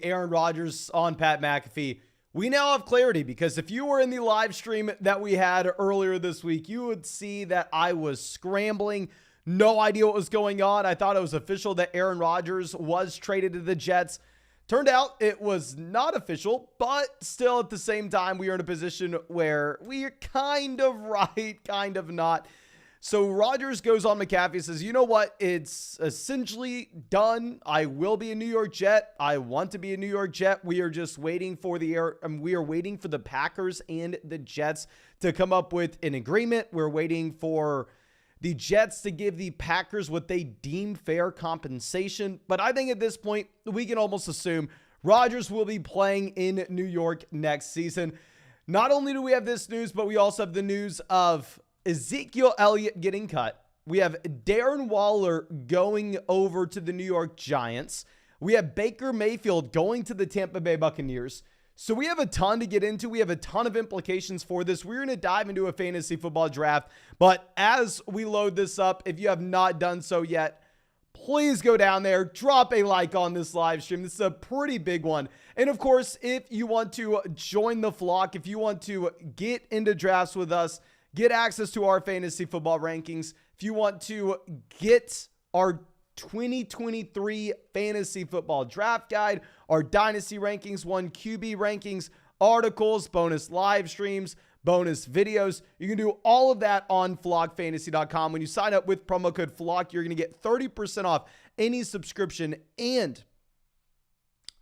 Aaron Rodgers on Pat McAfee. We now have clarity because if you were in the live stream that we had earlier this week, you would see that I was scrambling. No idea what was going on. I thought it was official that Aaron Rodgers was traded to the Jets. Turned out it was not official, but still at the same time, we are in a position where we are kind of right, kind of not. So Rodgers goes on McAfee, says, you know what? It's essentially done. I will be a New York Jet. I want to be a New York Jet. We are just waiting for we are waiting for the Packers and the Jets to come up with an agreement. We're waiting for the Jets to give the Packers what they deem fair compensation. But I think at this point, we can almost assume Rodgers will be playing in New York next season. Not only do we have this news, but we also have the news of Ezekiel Elliott getting cut. We have Darren Waller going over to the New York Giants. We have Baker Mayfield going to the Tampa Bay Buccaneers. So we have a ton to get into. We have a ton of implications for this. We're going to dive into a fantasy football draft. But as we load this up, if you have not done so yet, please go down there, drop a like on this live stream. This is a pretty big one. And of course, if you want to join the flock, if you want to get into drafts with us, get access to our fantasy football rankings, if you want to get our 2023 fantasy football draft guide, our dynasty rankings, 1 QB rankings, articles, bonus live streams, bonus videos, you can do all of that on flockfantasy.com. When you sign up with promo code FLOCK, you're going to get 30% off any subscription, and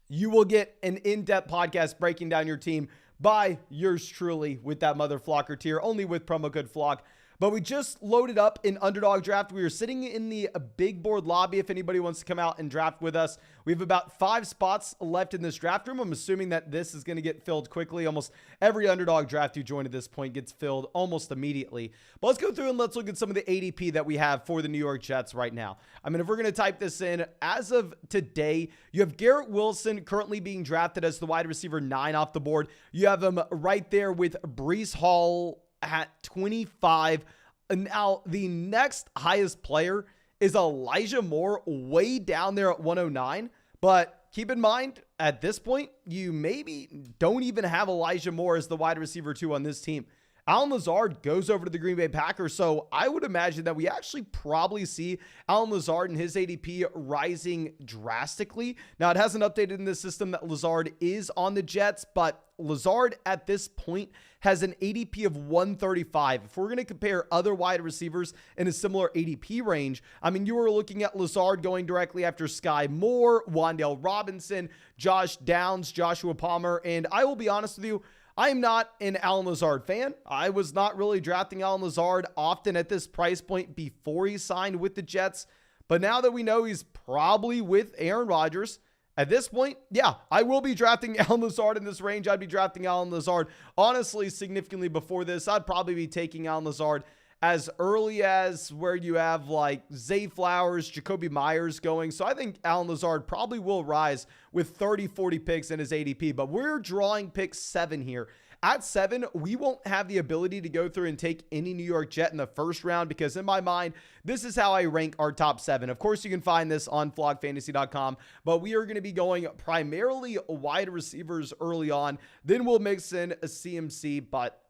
you will get an in-depth podcast breaking down your team by yours truly with that mother flocker tier, only with promo code FLOCK. But we just loaded up an Underdog draft. We are sitting in the big board lobby if anybody wants to come out and draft with us. We have about 5 spots left in this draft room. I'm assuming that this is going to get filled quickly. Almost every Underdog draft you join at this point gets filled almost immediately. But let's go through and let's look at some of the ADP that we have for the New York Jets right now. I mean, if we're going to type this in, as of today, you have Garrett Wilson currently being drafted as the wide receiver 9 off the board. You have him right there with Breece Hall at 25. And now the next highest player is Elijah Moore, way down there at 109. But keep in mind, at this point, you maybe don't even have Elijah Moore as the wide receiver 2 on this team. Allen Lazard goes over to the Green Bay Packers, so I would imagine that we actually probably see Allen Lazard and his ADP rising drastically. Now, it hasn't updated in the system that Lazard is on the Jets, but Lazard at this point has an ADP of 135. If we're going to compare other wide receivers in a similar ADP range, I mean, you were looking at Lazard going directly after Sky Moore, Wan'Dale Robinson, Josh Downs, Joshua Palmer, and I will be honest with you, I am not an Allen Lazard fan. I was not really drafting Allen Lazard often at this price point before he signed with the Jets. But now that we know he's probably with Aaron Rodgers, at this point, yeah, I will be drafting Allen Lazard in this range. I'd be drafting Allen Lazard, honestly, significantly before this. I'd probably be taking Allen Lazard as early as where you have like Zay Flowers, Jacoby Myers going. So I think Allen Lazard probably will rise with 30, 40 picks in his ADP, but we're drawing pick 7 here. At 7, we won't have the ability to go through and take any New York Jet in the first round because in my mind, this is how I rank our top 7. Of course, you can find this on flockfantasy.com, but we are going to be going primarily wide receivers early on. Then we'll mix in a CMC, but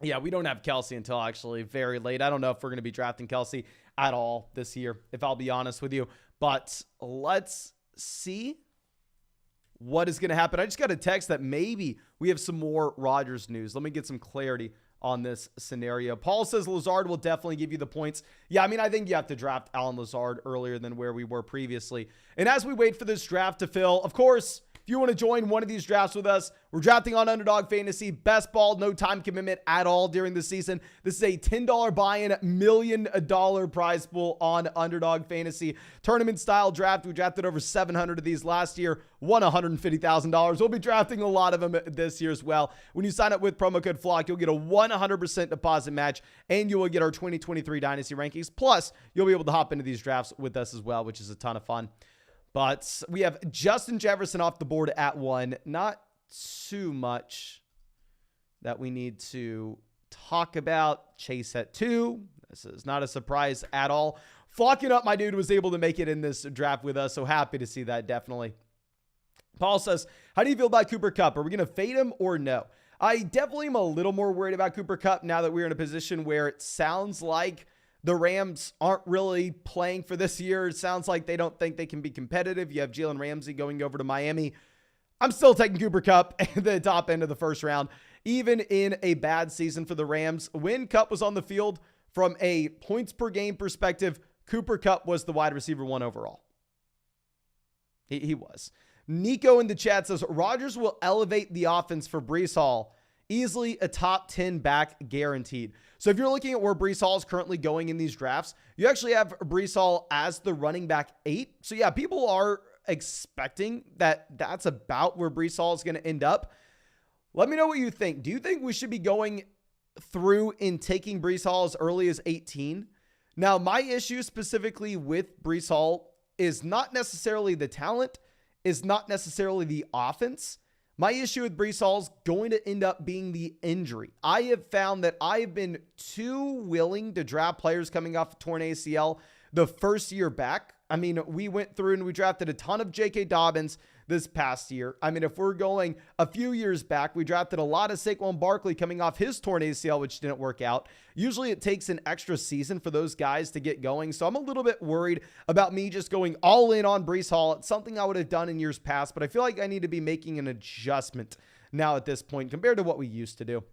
yeah, we don't have Kelsey until actually very late. I don't know if we're going to be drafting Kelsey at all this year, if I'll be honest with you. But let's see what is going to happen. I just got a text that maybe we have some more Rodgers news. Let me get some clarity on this scenario. Paul says Lazard will definitely give you the points. Yeah, I mean, I think you have to draft Allen Lazard earlier than where we were previously. And as we wait for this draft to fill, of course, if you want to join one of these drafts with us, we're drafting on Underdog Fantasy. Best ball, no time commitment at all during the season. This is a $10 buy-in, $1 million prize pool on Underdog Fantasy. Tournament style draft. We drafted over 700 of these last year, won $150,000. We'll be drafting a lot of them this year as well. When you sign up with promo code FLOCK, you'll get a 100% deposit match, and you will get our 2023 Dynasty rankings. Plus, you'll be able to hop into these drafts with us as well, which is a ton of fun. But we have Justin Jefferson off the board at 1. Not too much that we need to talk about. Chase at 2. This is not a surprise at all. Flocking up, my dude was able to make it in this draft with us, so happy to see that, definitely. Paul says, how do you feel about Cooper Kupp? Are we going to fade him or no? I definitely am a little more worried about Cooper Kupp now that we're in a position where it sounds like the Rams aren't really playing for this year. It sounds like they don't think they can be competitive. You have Jalen Ramsey going over to Miami. I'm still taking Cooper Kupp at the top end of the first round. Even in a bad season for the Rams, when Kupp was on the field, from a points per game perspective, Cooper Kupp was the wide receiver 1 overall. He was. Nico in the chat says, Rodgers will elevate the offense for Breece Hall. Easily a top 10 back guaranteed. So if you're looking at where Breece Hall is currently going in these drafts, you actually have Breece Hall as the running back 8. So yeah, people are expecting that that's about where Breece Hall is going to end up. Let me know what you think. Do you think we should be going through in taking Breece Hall as early as 18? Now, my issue specifically with Breece Hall is not necessarily the talent, is not necessarily the offense. My issue with Breece Hall is going to end up being the injury. I have found that I have been too willing to draft players coming off torn ACL the first year back. I mean, we went through and we drafted a ton of J.K. Dobbins this past year. I mean, if we're going a few years back, we drafted a lot of Saquon Barkley coming off his torn ACL, which didn't work out. Usually it takes an extra season for those guys to get going. So I'm a little bit worried about me just going all in on Breece Hall. It's something I would have done in years past, but I feel like I need to be making an adjustment now at this point compared to what we used to do.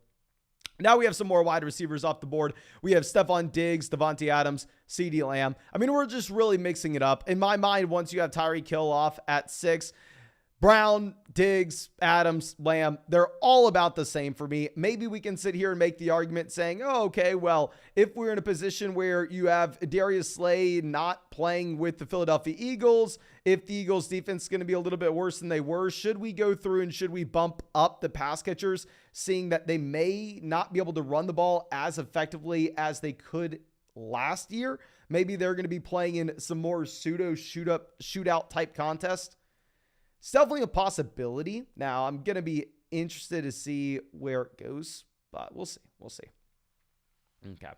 Now we have some more wide receivers off the board. We have Stephon Diggs, Devontae Adams, CeeDee Lamb. I mean, we're just really mixing it up. In my mind, once you have Tyreek Hill off at 6, Brown, Diggs, Adams, Lamb, they're all about the same for me. Maybe we can sit here and make the argument saying, oh, okay, well, if we're in a position where you have Darius Slay not playing with the Philadelphia Eagles, if the Eagles defense is going to be a little bit worse than they were, should we go through and should we bump up the pass catchers, seeing that they may not be able to run the ball as effectively as they could last year? Maybe they're going to be playing in some more pseudo shootout type contest. It's definitely a possibility. Now, I'm going to be interested to see where it goes, but we'll see. We'll see. Okay.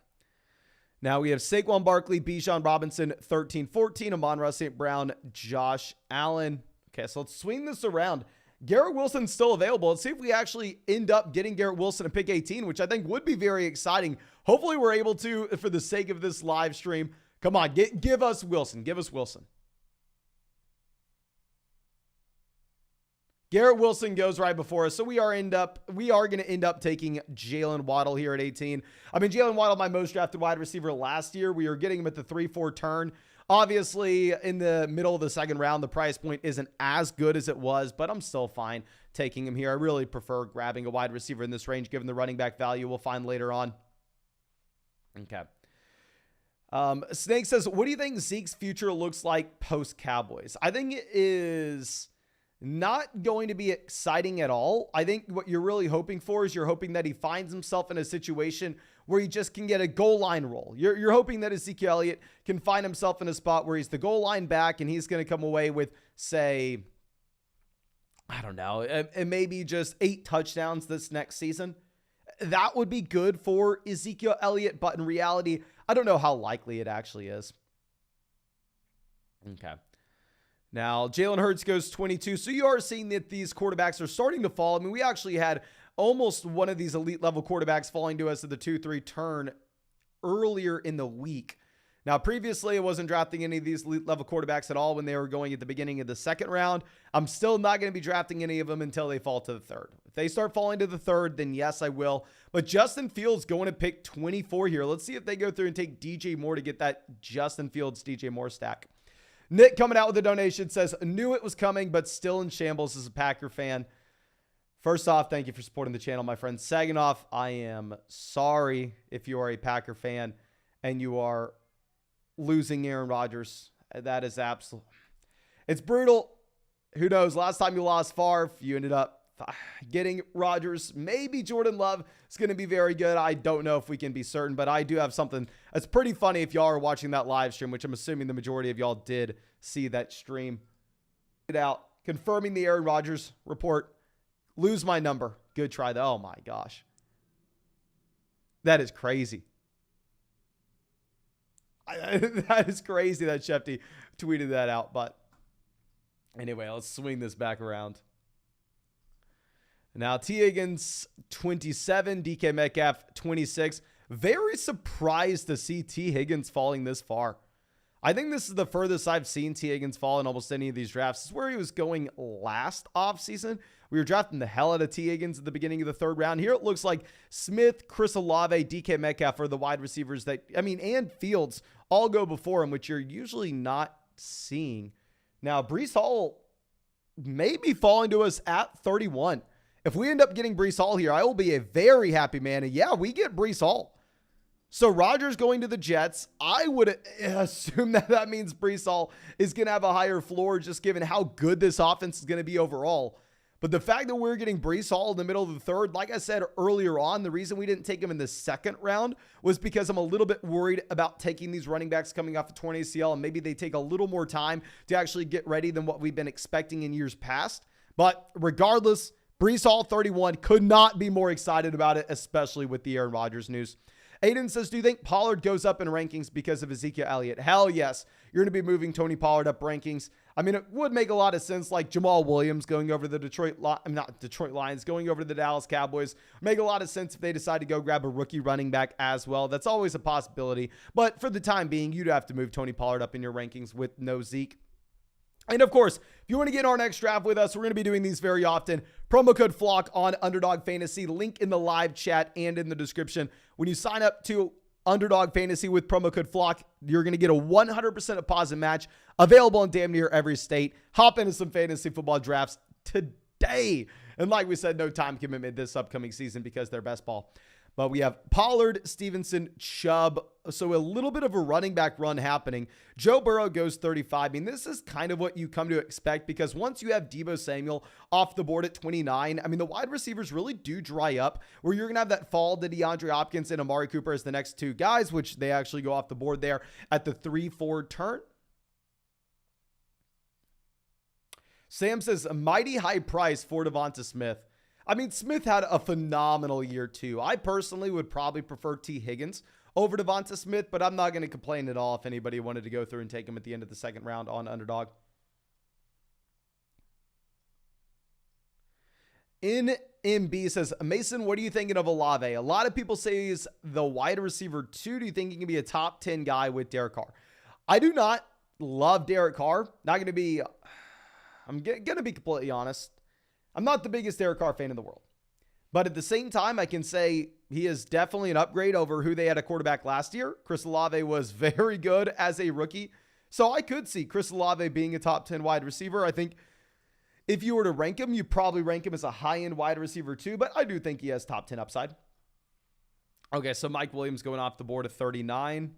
Now we have Saquon Barkley, Bijan Robinson, 13-14, Amon-Ra St. Brown, Josh Allen. Okay, so let's swing this around. Garrett Wilson's still available. Let's see if we actually end up getting Garrett Wilson at pick 18, which I think would be very exciting. Hopefully we're able to, for the sake of this live stream. Come on, give us Wilson. Give us Wilson. Garrett Wilson goes right before us. So we are going to end up taking Jalen Waddle here at 18. I mean, Jalen Waddle, my most drafted wide receiver last year. We were getting him at the 3-4 turn. Obviously, in the middle of the second round, the price point isn't as good as it was, but I'm still fine taking him here. I really prefer grabbing a wide receiver in this range, given the running back value we'll find later on. Okay. Snake says, what do you think Zeke's future looks like post-Cowboys? I think it is not going to be exciting at all. I think what you're really hoping for is you're hoping that he finds himself in a situation where he just can get a goal line role. You're hoping that Ezekiel Elliott can find himself in a spot where he's the goal line back and he's going to come away with, say, I don't know, and maybe just 8 touchdowns this next season. That would be good for Ezekiel Elliott, but in reality, I don't know how likely it actually is. Okay. Now, Jalen Hurts goes 22. So you are seeing that these quarterbacks are starting to fall. I mean, we actually had almost one of these elite level quarterbacks falling to us at the 2-3 turn earlier in the week. Now, previously, I wasn't drafting any of these elite level quarterbacks at all when they were going at the beginning of the second round. I'm still not going to be drafting any of them until they fall to the third. If they start falling to the third, then yes, I will. But Justin Fields going to pick 24 here. Let's see if they go through and take DJ Moore to get that Justin Fields, DJ Moore stack. Nick coming out with a donation says, knew it was coming, but still in shambles as a Packer fan. First off, thank you for supporting the channel, my friend. Second off, I am sorry if you are a Packer fan and you are losing Aaron Rodgers. That is absolute. It's brutal. Who knows? Last time you lost Favre, you ended up getting Rodgers. Maybe Jordan Love is going to be very good. I don't know if we can be certain, but I do have something that's pretty funny if y'all are watching that live stream, which I'm assuming the majority of y'all did see that stream. It out. Confirming the Aaron Rodgers report. Lose my number. Good try though. Oh my gosh. That is crazy. That is crazy that Shefty tweeted that out, but Anyway, let's swing this back around. Now, T. Higgins, 27, DK Metcalf, 26. Very surprised to see T. Higgins falling this far. I think this is the furthest I've seen T. Higgins fall in almost any of these drafts. This is where he was going last offseason. We were drafting the hell out of T. Higgins at the beginning of the third round. Here it looks like Smith, Chris Olave, DK Metcalf are the wide receivers that, and Fields all go before him, which you're usually not seeing. Now, Breece Hall may be falling to us at 31. If we end up getting Breece Hall here, I will be a very happy man. And yeah, we get Breece Hall. So Rodgers going to the Jets, I would assume that means Breece Hall is going to have a higher floor just given how good this offense is going to be overall. But the fact that we're getting Breece Hall in the middle of the third, like I said earlier on, the reason we didn't take him in the second round was because I'm a little bit worried about taking these running backs coming off a torn ACL, and maybe they take a little more time to actually get ready than what we've been expecting in years past. But regardless, Breece Hall 31, could not be more excited about it, especially with the Aaron Rodgers news. Aiden says, do you think Pollard goes up in rankings because of Ezekiel Elliott? Hell yes. You're going to be moving Tony Pollard up rankings. It would make a lot of sense, like Jamal Williams going over the Detroit Lions, going over to the Dallas Cowboys. Make a lot of sense if they decide to go grab a rookie running back as well. That's always a possibility. But for the time being, you'd have to move Tony Pollard up in your rankings with no Zeke. And of course, if you want to get our next draft with us, we're going to be doing these very often. Promo code FLOCK on Underdog Fantasy. Link in the live chat and in the description. When you sign up to Underdog Fantasy with promo code FLOCK, you're going to get a 100% deposit match available in damn near every state. Hop into some fantasy football drafts today. And like we said, no time commitment this upcoming season because they're best ball. But we have Pollard, Stevenson, Chubb. So a little bit of a running back run happening. Joe Burrow goes 35. This is kind of what you come to expect because once you have Deebo Samuel off the board at 29, the wide receivers really do dry up where you're going to have that fall to DeAndre Hopkins and Amari Cooper as the next two guys, which they actually go off the board there at the 3-4 turn. Sam says a mighty high price for Devonta Smith. Smith had a phenomenal year too. I personally would probably prefer T. Higgins over Devonta Smith, but I'm not going to complain at all if anybody wanted to go through and take him at the end of the second round on Underdog. NMB says, Mason, what are you thinking of Olave? A lot of people say he's the wide receiver 2. Do you think he can be a top 10 guy with Derek Carr? I do not love Derek Carr. I'm going to be completely honest. I'm not the biggest Derek Carr fan in the world. But at the same time, I can say he is definitely an upgrade over who they had a quarterback last year. Chris Olave was very good as a rookie. So I could see Chris Olave being a top 10 wide receiver. I think if you were to rank him, you probably rank him as a high-end wide receiver too. But I do think he has top 10 upside. Okay, so Mike Williams going off the board at 39.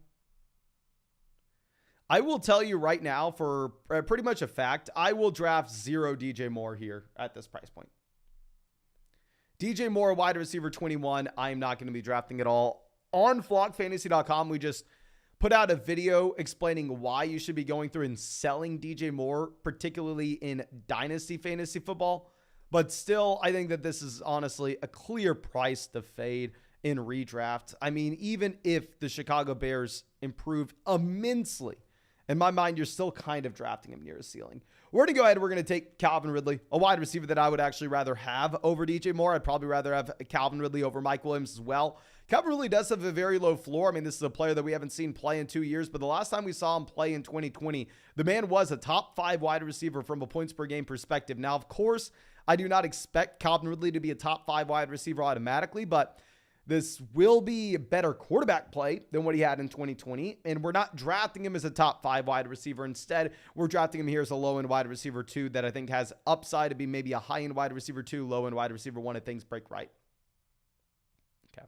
I will tell you right now, for pretty much a fact, I will draft 0 DJ Moore here at this price point. DJ Moore, wide receiver 21, I'm not going to be drafting at all. On flockfantasy.com, we just put out a video explaining why you should be going through and selling DJ Moore, particularly in Dynasty Fantasy Football. But still, I think that this is honestly a clear price to fade in redraft. Even if the Chicago Bears improve immensely, in my mind, you're still kind of drafting him near a ceiling. We're going to go ahead. We're going to take Calvin Ridley, a wide receiver that I would actually rather have over DJ Moore. I'd probably rather have Calvin Ridley over Mike Williams as well. Calvin Ridley does have a very low floor. This is a player that we haven't seen play in 2 years, but the last time we saw him play in 2020, the man was a top 5 wide receiver from a points per game perspective. Now, of course, I do not expect Calvin Ridley to be a top 5 wide receiver automatically, but this will be better quarterback play than what he had in 2020. And we're not drafting him as a top 5 wide receiver. Instead, we're drafting him here as a low-end wide receiver 2 that I think has upside to be maybe a high-end wide receiver 2, low-end wide receiver 1 if things break right. Okay.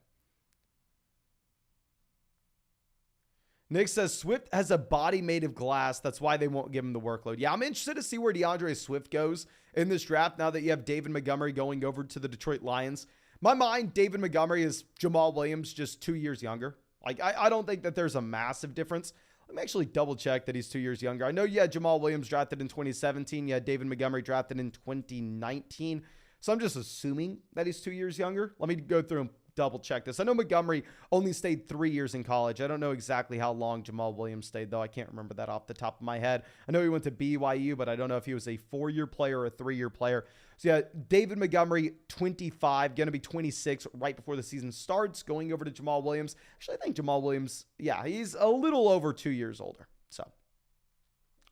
Nick says, Swift has a body made of glass. That's why they won't give him the workload. Yeah, I'm interested to see where DeAndre Swift goes in this draft now that you have David Montgomery going over to the Detroit Lions. My mind, David Montgomery is Jamal Williams, just 2 years younger. I don't think that there's a massive difference. Let me actually double check that he's 2 years younger. I know you had Jamal Williams drafted in 2017. You had David Montgomery drafted in 2019. So I'm just assuming that he's 2 years younger. Let me go through and double check this. I know Montgomery only stayed 3 years in college. I don't know exactly how long Jamal Williams stayed, though. I can't remember that off the top of my head. I know he went to BYU, but I don't know if he was a 4-year player or a 3-year player. So yeah, David Montgomery, 25, going to be 26 right before the season starts, going over to Jamal Williams. Actually, I think Jamal Williams, yeah, he's a little over 2 years older. So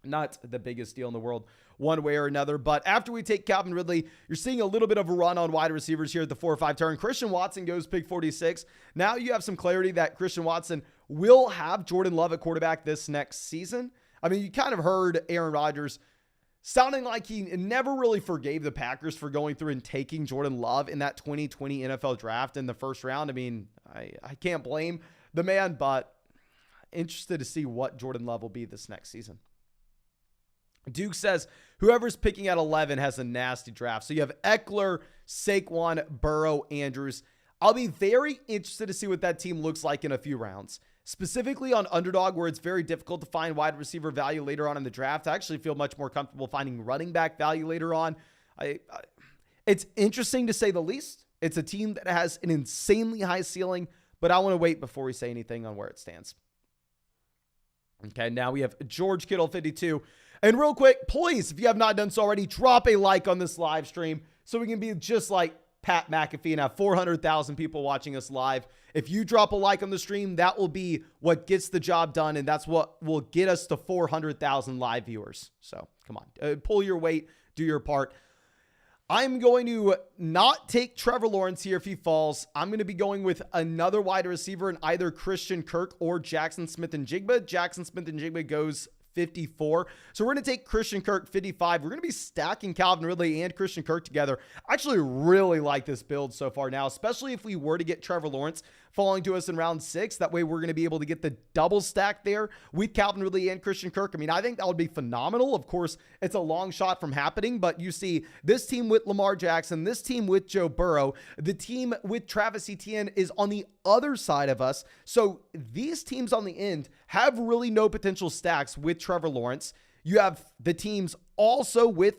not the biggest deal in the world one way or another. But after we take Calvin Ridley, you're seeing a little bit of a run on wide receivers here at the 4 or 5 turn. Christian Watson goes pick 46. Now you have some clarity that Christian Watson will have Jordan Love at quarterback this next season. I mean, you kind of heard Aaron Rodgers sounding like he never really forgave the Packers for going through and taking Jordan Love in that 2020 NFL draft in the first round. I mean, I can't blame the man, but interested to see what Jordan Love will be this next season. Duke says, whoever's picking at 11 has a nasty draft. So you have Eckler, Saquon, Burrow, Andrews. I'll be very interested to see what that team looks like in a few rounds. Specifically on Underdog, where it's very difficult to find wide receiver value later on in the draft. I actually feel much more comfortable finding running back value later on. It's interesting to say the least. It's a team that has an insanely high ceiling, but I want to wait before we say anything on where it stands. Okay, now we have George Kittle, 52. And real quick, please, if you have not done so already, drop a like on this live stream so we can be just like Pat McAfee and have 400,000 people watching us live. If you drop a like on the stream, that will be what gets the job done, and that's what will get us to 400,000 live viewers. So come on, pull your weight, do your part. I'm going to not take Trevor Lawrence here if he falls. I'm going to be going with another wide receiver in either Christian Kirk or Jackson Smith-Njigba. Jackson Smith-Njigba goes 54. So we're going to take Christian Kirk 55. We're going to be stacking Calvin Ridley and Christian Kirk together. I actually really like this build so far now, especially if we were to get Trevor Lawrence falling to us in round 6. That way we're going to be able to get the double stack there with Calvin Ridley and Christian Kirk. I mean, I think that would be phenomenal. Of course, it's a long shot from happening, but you see this team with Lamar Jackson, this team with Joe Burrow, the team with Travis Etienne is on the other side of us. So these teams on the end have really no potential stacks with Trevor Lawrence. You have the teams also with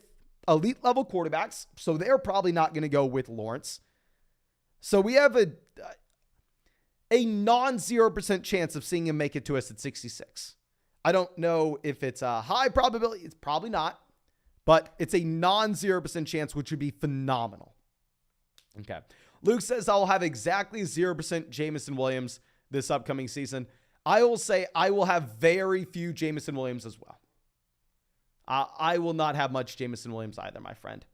elite level quarterbacks, so they're probably not going to go with Lawrence. So we have a non-0% chance of seeing him make it to us at 66. I don't know if it's a high probability. It's probably not, but it's a non-0% chance, which would be phenomenal. Okay. Luke says I'll have exactly 0% Jameson Williams this upcoming season. I will say I will have very few Jameson Williams as well. I will not have much Jameson Williams either, my friend.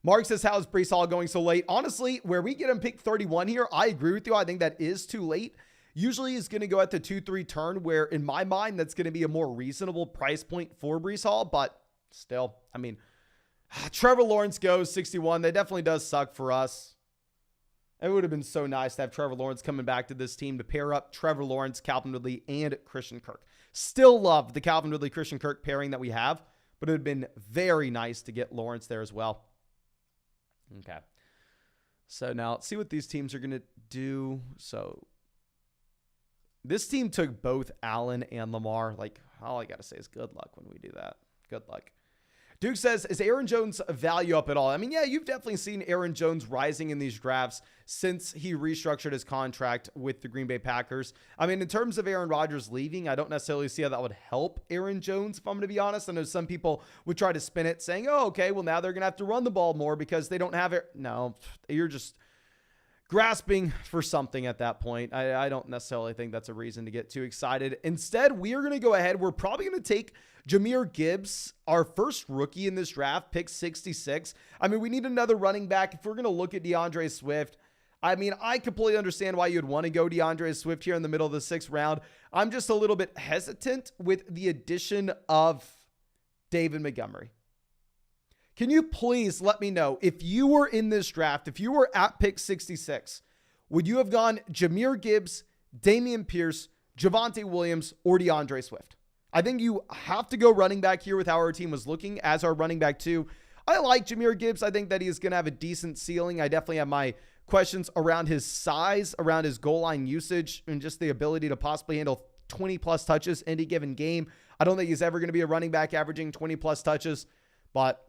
Mark says, how is Breece Hall going so late? Honestly, where we get him pick 31 here, I agree with you. I think that is too late. Usually he's going to go at the 2-3 turn, where in my mind, that's going to be a more reasonable price point for Breece Hall. But still, I mean, Trevor Lawrence goes 61. That definitely does suck for us. It would have been so nice to have Trevor Lawrence coming back to this team to pair up Trevor Lawrence, Calvin Ridley, and Christian Kirk. Still love the Calvin Ridley, Christian Kirk pairing that we have, but it would have been very nice to get Lawrence there as well. Okay. So now let's see what these teams are going to do. So this team took both Allen and Lamar. Like, all I got to say is good luck when we do that. Good luck. Duke says, is Aaron Jones' value up at all? I mean, yeah, you've definitely seen Aaron Jones rising in these drafts since he restructured his contract with the Green Bay Packers. I mean, in terms of Aaron Rodgers leaving, I don't necessarily see how that would help Aaron Jones, if I'm going to be honest. I know some people would try to spin it saying, oh, okay, well, now they're going to have to run the ball more because they don't have it. No, you're just grasping for something at that point. I don't necessarily think that's a reason to get too excited. Instead, we are going to go ahead. We're probably going to take Jahmyr Gibbs, our first rookie in this draft, pick 66. I mean, we need another running back. If we're going to look at DeAndre Swift, I mean, I completely understand why you'd want to go DeAndre Swift here in the middle of the 6th round. I'm just a little bit hesitant with the addition of David Montgomery. Can you please let me know, if you were in this draft, if you were at pick 66, would you have gone Jahmyr Gibbs, Dameon Pierce, Javonte Williams, or DeAndre Swift? I think you have to go running back here with how our team was looking as our running back 2. I like Jahmyr Gibbs. I think that he is going to have a decent ceiling. I definitely have my questions around his size, around his goal line usage, and just the ability to possibly handle 20-plus touches in any given game. I don't think he's ever going to be a running back averaging 20-plus touches, but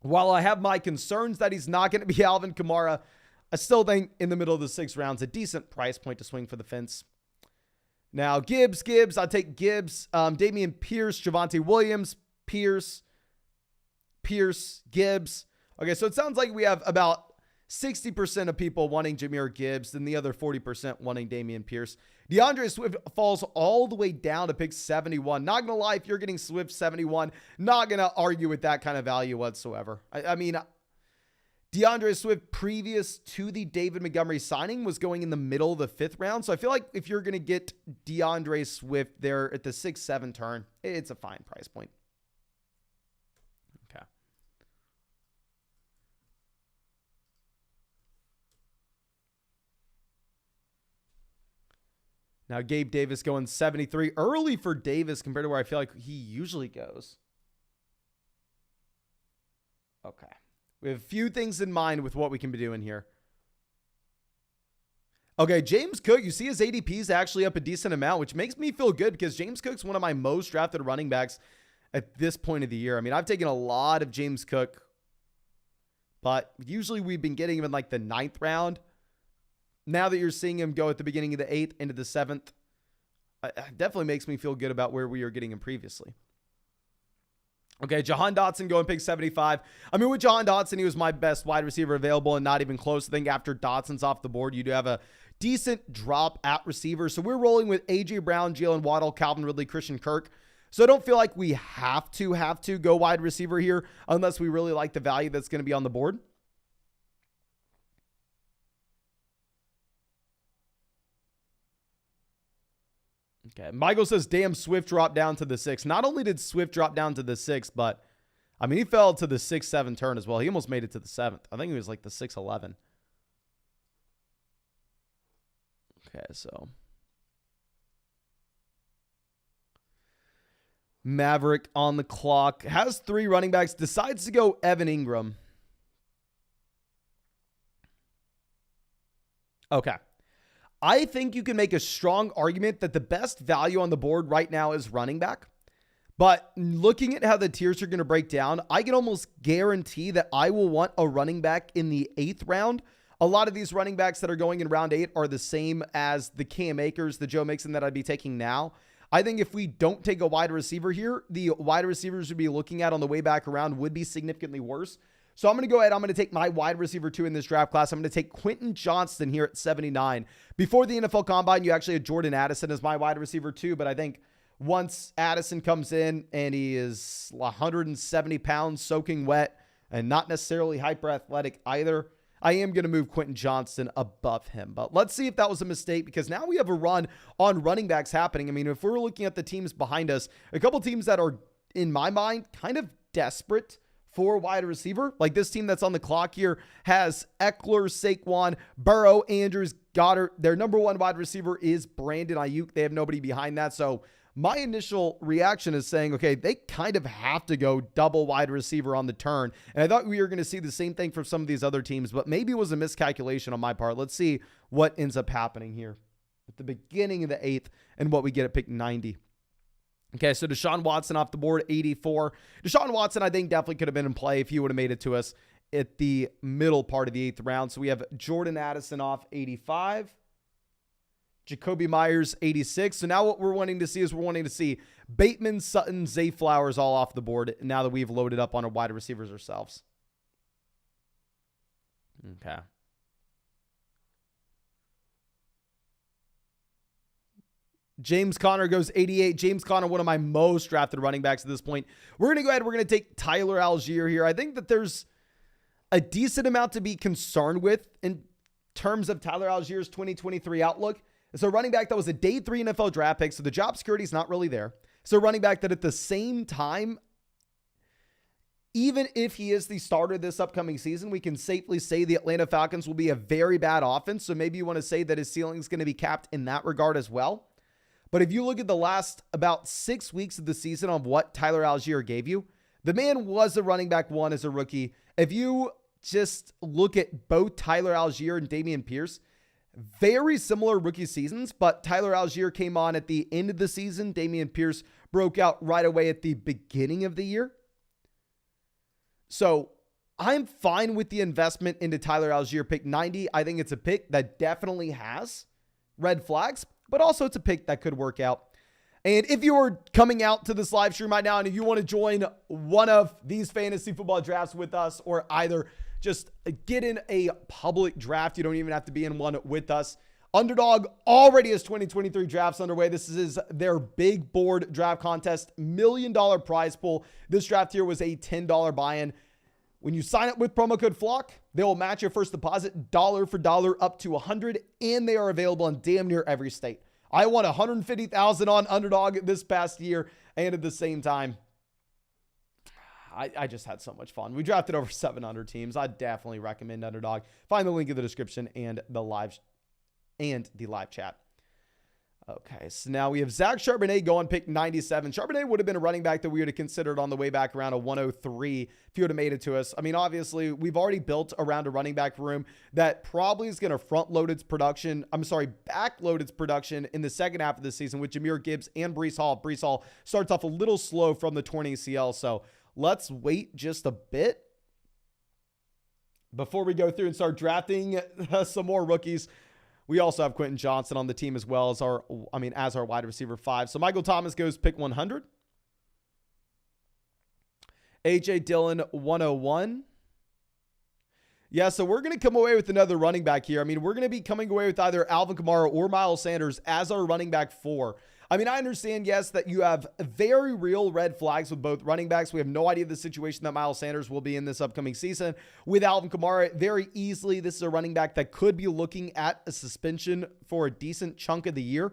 while I have my concerns that he's not going to be Alvin Kamara, I still think in the middle of the 6th round's a decent price point to swing for the fence. Now, Gibbs, I'll take Gibbs. Dameon Pierce, Javonte Williams, Pierce, Gibbs. Okay, so it sounds like we have about 60% of people wanting Jahmyr Gibbs, and the other 40% wanting Dameon Pierce. DeAndre Swift falls all the way down to pick 71. Not going to lie, if you're getting Swift 71, not going to argue with that kind of value whatsoever. I mean, DeAndre Swift, previous to the David Montgomery signing, was going in the middle of the 5th round. So I feel like if you're going to get DeAndre Swift there at the 6-7 turn, it's a fine price point. Okay. Now, Gabe Davis going 73. Early for Davis compared to where I feel like he usually goes. Okay. We have a few things in mind with what we can be doing here. Okay, James Cook, you see his ADP is actually up a decent amount, which makes me feel good because James Cook's one of my most drafted running backs at this point of the year. I mean, I've taken a lot of James Cook, but usually we've been getting him in like the 9th round. Now that you're seeing him go at the beginning of the 8th into the 7th, it definitely makes me feel good about where we were getting him previously. Okay, Jahan Dotson going pick 75. I mean, with Jahan Dotson, he was my best wide receiver available and not even close. I think after Dotson's off the board, you do have a decent drop at receiver. So we're rolling with A.J. Brown, Jalen Waddle, Calvin Ridley, Christian Kirk. So I don't feel like we have to go wide receiver here unless we really like the value that's going to be on the board. Okay, Michael says, damn, Swift dropped down to the 6. Not only did Swift drop down to the 6, but, I mean, he fell to the 6-7 turn as well. He almost made it to the 7th. I think he was like the 6-11. Okay, so. Maverick on the clock. Has 3 running backs. Decides to go Evan Ingram. Okay. I think you can make a strong argument that the best value on the board right now is running back. But looking at how the tiers are going to break down, I can almost guarantee that I will want a running back in the 8th round. A lot of these running backs that are going in round 8 are the same as the Cam Akers, the Joe Mixon that I'd be taking now. I think if we don't take a wide receiver here, the wide receivers we'd be looking at on the way back around would be significantly worse. So I'm going to go ahead. I'm going to take my wide receiver 2 in this draft class. I'm going to take Quentin Johnston here at 79. Before the NFL Combine, you actually had Jordan Addison as my wide receiver 2, but I think once Addison comes in and he is 170 pounds soaking wet and not necessarily hyper athletic either, I am going to move Quentin Johnston above him. But let's see if that was a mistake, because now we have a run on running backs happening. I mean, if we're looking at the teams behind us, a couple teams that are, in my mind, kind of desperate for wide receiver. Like this team that's on the clock here has Eckler, Saquon, Burrow, Andrews, Goddard. Their number 1 wide receiver is Brandon Ayuk. They have nobody behind that. So my initial reaction is saying, okay, they kind of have to go double wide receiver on the turn. And I thought we were going to see the same thing from some of these other teams, but maybe it was a miscalculation on my part. Let's see what ends up happening here at the beginning of the 8th and what we get at pick 90. Okay, so Deshaun Watson off the board, 84. Deshaun Watson, I think, definitely could have been in play if he would have made it to us at the middle part of the 8th round. So we have Jordan Addison off 85. Jacoby Myers, 86. So now what we're wanting to see is Bateman, Sutton, Zay Flowers all off the board now that we've loaded up on our wide receivers ourselves. Okay. James Conner goes 88. James Conner, one of my most drafted running backs at this point. We're going to go ahead. We're going to take Tyler Allgeier here. I think that there's a decent amount to be concerned with in terms of Tyler Allgeier's 2023 outlook. It's a running back that was a day 3 NFL draft pick, so the job security is not really there. It's a running back that at the same time, even if he is the starter this upcoming season, we can safely say the Atlanta Falcons will be a very bad offense. So maybe you want to say that his ceiling is going to be capped in that regard as well. But if you look at the last about 6 weeks of the season of what Tyler Allgeier gave you, the man was a running back 1 as a rookie. If you just look at both Tyler Allgeier and Dameon Pierce, very similar rookie seasons, but Tyler Allgeier came on at the end of the season. Dameon Pierce broke out right away at the beginning of the year. So I'm fine with the investment into Tyler Allgeier pick 90. I think it's a pick that definitely has red flags, but also it's a pick that could work out. And if you are coming out to this live stream right now and if you want to join one of these fantasy football drafts with us, or either just get in a public draft, you don't even have to be in one with us. Underdog already has 2023 drafts underway. This is their big board draft contest, $1 million prize pool. This draft here was a $10 buy-in. When you sign up with promo code FLOCK, they will match your first deposit dollar for dollar up to $100, and they are available in damn near every state. I won $150,000 on Underdog this past year, and at the same time, I just had so much fun. We drafted over 700 teams. I definitely recommend Underdog. Find the link in the description and the live chat. Okay, so now we have Zach Charbonnet going pick 97. Charbonnet would have been a running back that we would have considered on the way back around a 103 if he would have made it to us. I mean, obviously, we've already built around a running back room that probably is going to backload its production in the second half of the season with Jahmyr Gibbs and Breece Hall. Breece Hall starts off a little slow from the torn ACL, so let's wait just a bit before we go through and start drafting some more rookies. We also have Quentin Johnson on the team as well as our wide receiver 5. So Michael Thomas goes pick 100. AJ Dillon 101. Yeah, so we're going to come away with another running back here. I mean, we're going to be coming away with either Alvin Kamara or Miles Sanders as our running back 4. I mean, I understand, yes, that you have very real red flags with both running backs. We have no idea the situation that Miles Sanders will be in this upcoming season. With Alvin Kamara, very easily, this is a running back that could be looking at a suspension for a decent chunk of the year.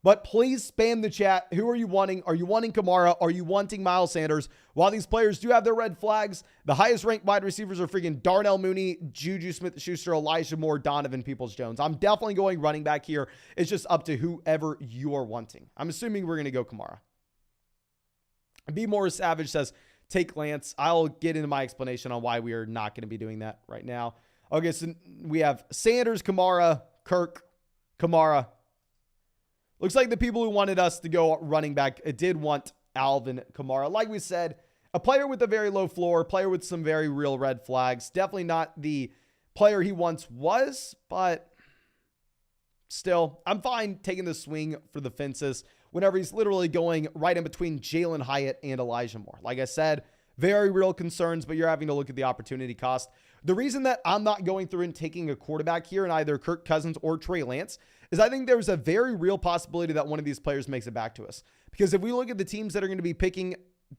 But please spam the chat. Who are you wanting? Are you wanting Kamara? Are you wanting Miles Sanders? While these players do have their red flags, the highest ranked wide receivers are freaking Darnell Mooney, Juju Smith-Schuster, Elijah Moore, Donovan Peoples-Jones. I'm definitely going running back here. It's just up to whoever you are wanting. I'm assuming we're going to go Kamara. Be More Savage says, take Lance. I'll get into my explanation on why we are not going to be doing that right now. Okay, so we have Sanders, Kamara, Kirk, Kamara. Looks like the people who wanted us to go running back did want Alvin Kamara. Like we said, a player with a very low floor, player with some very real red flags. Definitely not the player he once was, but still, I'm fine taking the swing for the fences whenever he's literally going right in between Jalen Hyatt and Elijah Moore. Like I said, very real concerns, but you're having to look at the opportunity cost. The reason that I'm not going through and taking a quarterback here in either Kirk Cousins or Trey Lance is I think there's a very real possibility that one of these players makes it back to us. Because if we look at the teams that are going to be picking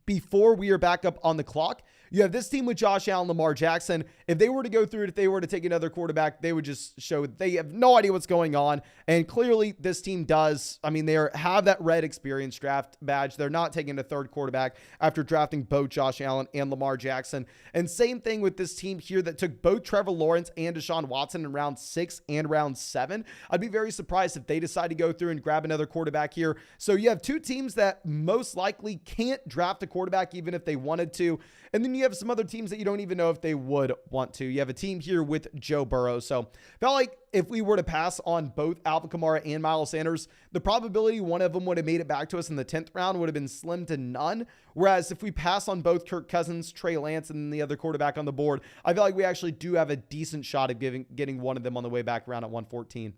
before we are back up on the clock, you have this team with Josh Allen, Lamar Jackson. If they were to go through it, if they were to take another quarterback, they would just show they have no idea what's going on. And clearly this team does. I mean, they have that red experience draft badge. They're not taking a third quarterback after drafting both Josh Allen and Lamar Jackson. And same thing with this team here that took both Trevor Lawrence and Deshaun Watson in round 6 and round 7. I'd be very surprised if they decide to go through and grab another quarterback here. So you have two teams that most likely can't draft a quarterback even if they wanted to. And then you have some other teams that you don't even know if they would want to. You have a team here with Joe Burrow. So felt like if we were to pass on both Alvin Kamara and Miles Sanders, the probability one of them would have made it back to us in the 10th round would have been slim to none. Whereas if we pass on both Kirk Cousins, Trey Lance, and the other quarterback on the board, I feel like we actually do have a decent shot of getting one of them on the way back around at 114.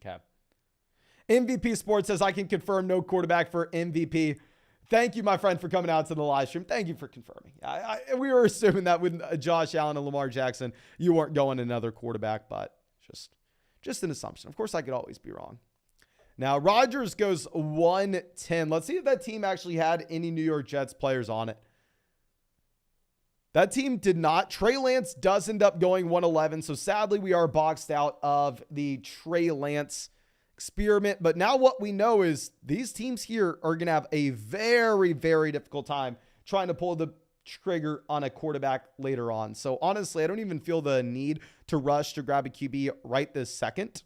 Okay. MVP Sports says, I can confirm no quarterback for MVP. Thank you, my friend, for coming out to the live stream. Thank you for confirming. We were assuming that with Josh Allen and Lamar Jackson, you weren't going another quarterback, but just an assumption. Of course, I could always be wrong. Now, Rodgers goes 110. Let's see if that team actually had any New York Jets players on it. That team did not. Trey Lance does end up going 111, so sadly, we are boxed out of the Trey Lance experiment. But now what we know is these teams here are going to have a very, very difficult time trying to pull the trigger on a quarterback later on. So honestly, I don't even feel the need to rush to grab a QB right this second.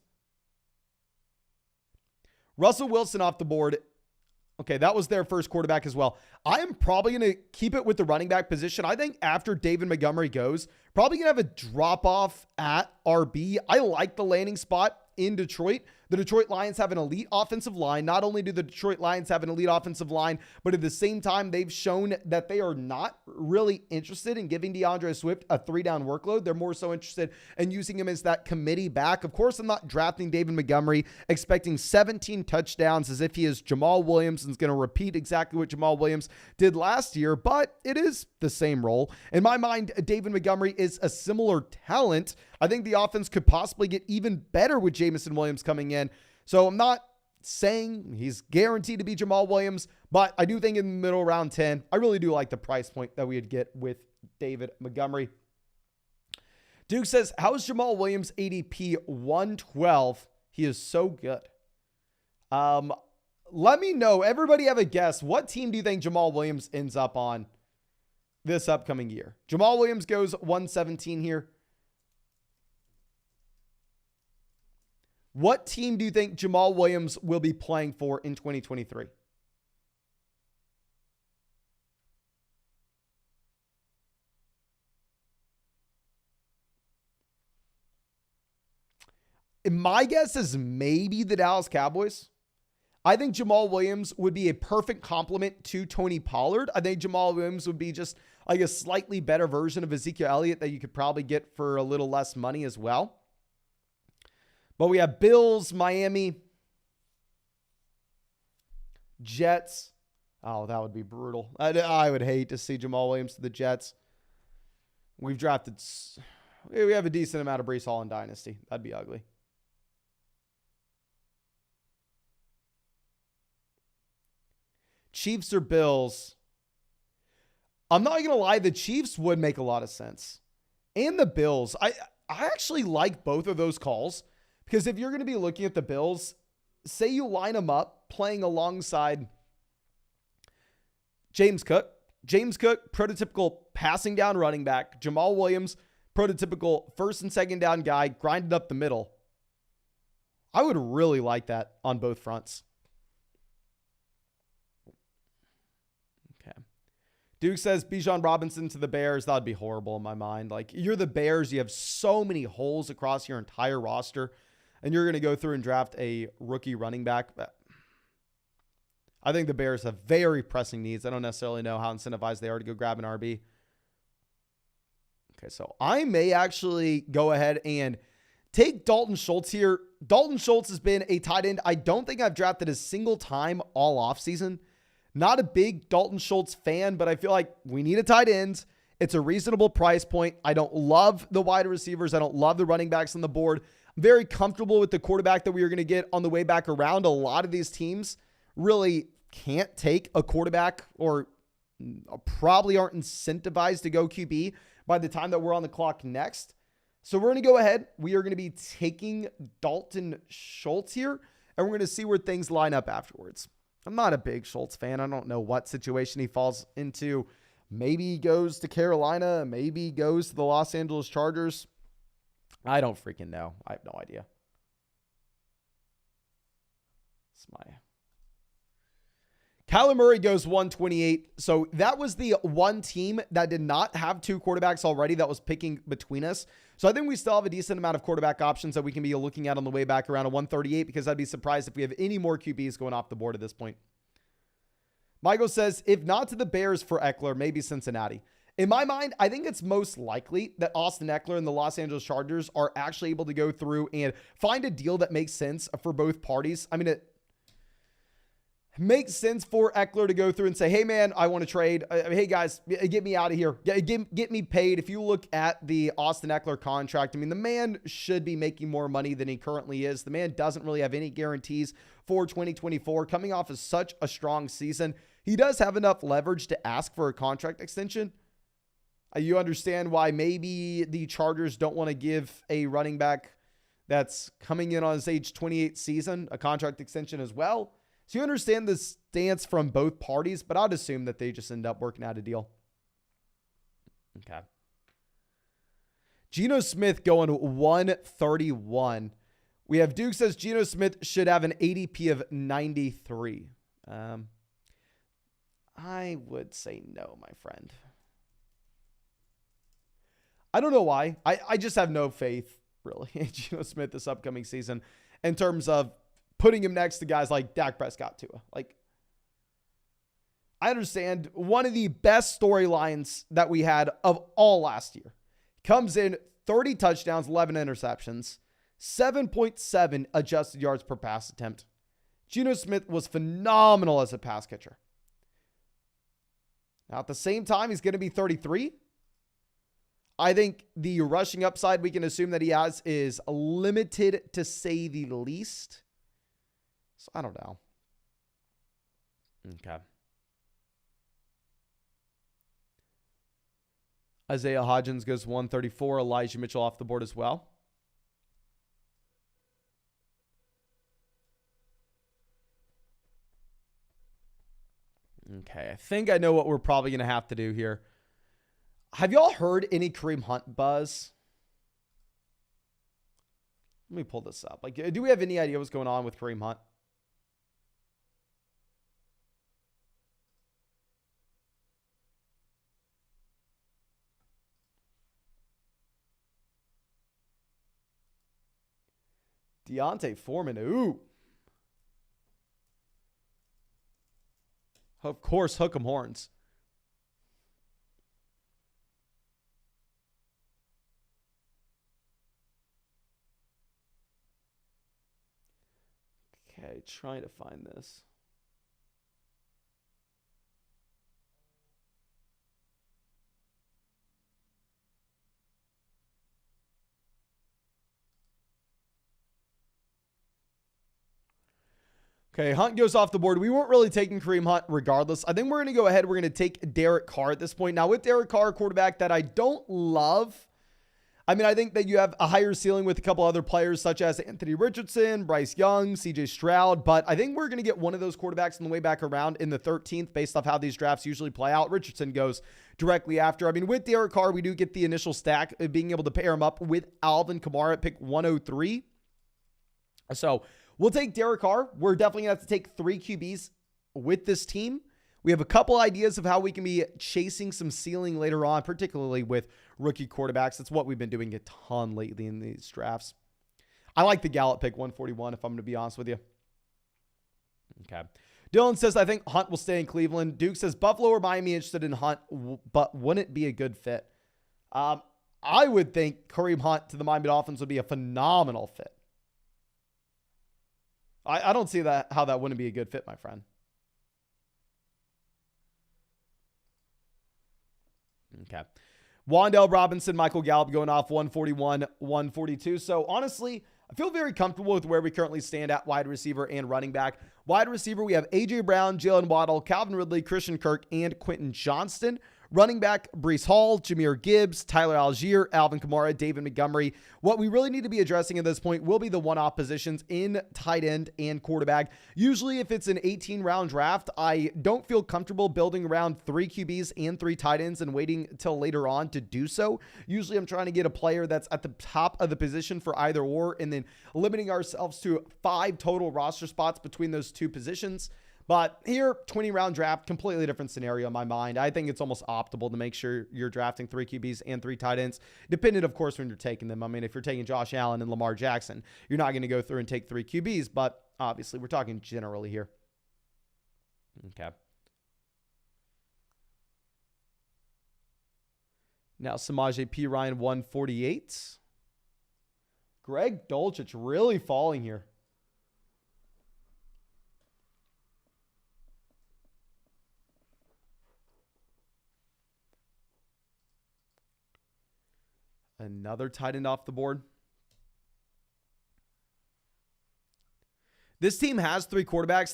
Russell Wilson off the board. Okay, that was their first quarterback as well. I am probably going to keep it with the running back position. I think after David Montgomery goes, probably going to have a drop off at RB. I like the landing spot in Detroit. The Detroit Lions have an elite offensive line. Not only do the Detroit Lions have an elite offensive line, but at the same time, they've shown that they are not really interested in giving DeAndre Swift a 3-down workload. They're more so interested in using him as that committee back. Of course, I'm not drafting David Montgomery, expecting 17 touchdowns as if he is Jamal Williams and is going to repeat exactly what Jamal Williams did last year, but it is the same role. In my mind, David Montgomery is a similar talent. I think the offense could possibly get even better with Jameson Williams coming in. So I'm not saying he's guaranteed to be Jamal Williams, but I do think in the middle round 10, I really do like the price point that we would get with David Montgomery. Duke says, how is Jamal Williams ADP 112? He is so good. Let me know. Everybody have a guess. What team do you think Jamal Williams ends up on this upcoming year? Jamal Williams goes 117 here. What team do you think Jamal Williams will be playing for in 2023? My guess is maybe the Dallas Cowboys. I think Jamal Williams would be a perfect complement to Tony Pollard. I think Jamal Williams would be just like a slightly better version of Ezekiel Elliott that you could probably get for a little less money as well. But we have Bills, Miami, Jets. Oh, that would be brutal. I would hate to see Jamal Williams to the Jets. We have a decent amount of Breece Hall in Dynasty. That'd be ugly. Chiefs or Bills? I'm not going to lie. The Chiefs would make a lot of sense. And the Bills. I actually like both of those calls. Because if you're going to be looking at the Bills, say you line them up playing alongside James Cook. James Cook, prototypical passing down running back. Jamal Williams, prototypical first and second down guy, grinded up the middle. I would really like that on both fronts. Okay. Duke says Bijan Robinson to the Bears. That would be horrible in my mind. Like, you're the Bears. You have so many holes across your entire roster. And you're going to go through and draft a rookie running back. I think the Bears have very pressing needs. I don't necessarily know how incentivized they are to go grab an RB. Okay, so I may actually go ahead and take Dalton Schultz here. Dalton Schultz has been a tight end I don't think I've drafted a single time all offseason. Not a big Dalton Schultz fan, but I feel like we need a tight end. It's a reasonable price point. I don't love the wide receivers. I don't love the running backs on the board. Very comfortable with the quarterback that we are going to get on the way back around. A lot of these teams really can't take a quarterback or probably aren't incentivized to go QB by the time that we're on the clock next. So we're going to go ahead. We are going to be taking Dalton Schultz here, and we're going to see where things line up afterwards. I'm not a big Schultz fan. I don't know what situation he falls into. Maybe he goes to Carolina. Maybe he goes to the Los Angeles Chargers. I don't freaking know. I have no idea. Kyler Murray goes 128. So that was the one team that did not have two quarterbacks already that was picking between us. So I think we still have a decent amount of quarterback options that we can be looking at on the way back around a 138, because I'd be surprised if we have any more QBs going off the board at this point. Michael says, if not to the Bears for Eckler, maybe Cincinnati. In my mind, I think it's most likely that Austin Eckler and the Los Angeles Chargers are actually able to go through and find a deal that makes sense for both parties. I mean, it makes sense for Eckler to go through and say, hey, man, I want to trade. Hey, guys, get me out of here. Get me paid. If you look at the Austin Eckler contract, I mean, the man should be making more money than he currently is. The man doesn't really have any guarantees for 2024. Coming off of such a strong season, he does have enough leverage to ask for a contract extension. You understand why maybe the Chargers don't want to give a running back that's coming in on his age 28 season a contract extension as well. So you understand the stance from both parties, but I'd assume that they just end up working out a deal. Okay. Geno Smith going 131. We have Duke says Geno Smith should have an ADP of 93. I would say no, my friend. I don't know why. I just have no faith, really, in Geno Smith this upcoming season. in terms of putting him next to guys like Dak Prescott, Tua. Like, I understand one of the best storylines that we had of all last year. Comes in 30 touchdowns, 11 interceptions, 7.7 adjusted yards per pass attempt. Geno Smith was phenomenal as a pass catcher. Now, at the same time, he's going to be 33. I think the rushing upside we can assume that he has is limited, to say the least. So, I don't know. Okay. Isaiah Hodgins goes 134. Elijah Mitchell off the board as well. Okay, I think I know what we're probably going to have to do here. Have y'all heard any Kareem Hunt buzz? Let me pull this up. Like, do we have any idea what's going on with Kareem Hunt? Deontay Foreman, ooh. Of course, hook 'em horns. Okay, trying to find this. Okay, Hunt goes off the board. We weren't really taking Kareem Hunt regardless. I think we're going to go ahead. We're going to take Derek Carr at this point. Now, with Derek Carr, quarterback that I don't love. I mean, I think that you have a higher ceiling with a couple other players such as Anthony Richardson, Bryce Young, CJ Stroud. But I think we're going to get one of those quarterbacks on the way back around in the 13th based off how these drafts usually play out. Richardson goes directly after. I mean, with Derek Carr, we do get the initial stack of being able to pair him up with Alvin Kamara at pick 103. So we'll take Derek Carr. We're definitely going to have to take 3 QBs with this team. We have a couple ideas of how we can be chasing some ceiling later on, particularly with rookie quarterbacks. That's what we've been doing a ton lately in these drafts. I like the Gallup pick 141, if I'm going to be honest with you. Okay. Dylan says, I think Hunt will stay in Cleveland. Duke says, Buffalo or Miami interested in Hunt, but wouldn't it be a good fit? I would think Kareem Hunt to the Miami Dolphins would be a phenomenal fit. I don't see how that wouldn't be a good fit, my friend. Okay. Wan'Dale Robinson, Michael Gallup going off 141, 142. So honestly, I feel very comfortable with where we currently stand at wide receiver and running back. Wide receiver, we have A.J. Brown, Jalen Waddle, Calvin Ridley, Christian Kirk, and Quentin Johnston. Running back, Breece Hall, Jahmyr Gibbs, Tyler Allgeier, Alvin Kamara, David Montgomery. What we really need to be addressing at this point will be the one-off positions in tight end and quarterback. Usually, if it's an 18-round draft, I don't feel comfortable building around 3 QBs and 3 tight ends and waiting till later on to do so. Usually, I'm trying to get a player that's at the top of the position for either or, and then limiting ourselves to 5 total roster spots between those 2 positions. But here, 20-round draft, completely different scenario in my mind. I think it's almost optimal to make sure you're drafting 3 QBs and 3 tight ends, dependent, of course, when you're taking them. I mean, if you're taking Josh Allen and Lamar Jackson, you're not going to go through and take 3 QBs, but obviously, we're talking generally here. Okay. Now, Samaje P. Ryan, 148. Greg Dulcich really falling here. Another tight end off the board. This team has 3 quarterbacks.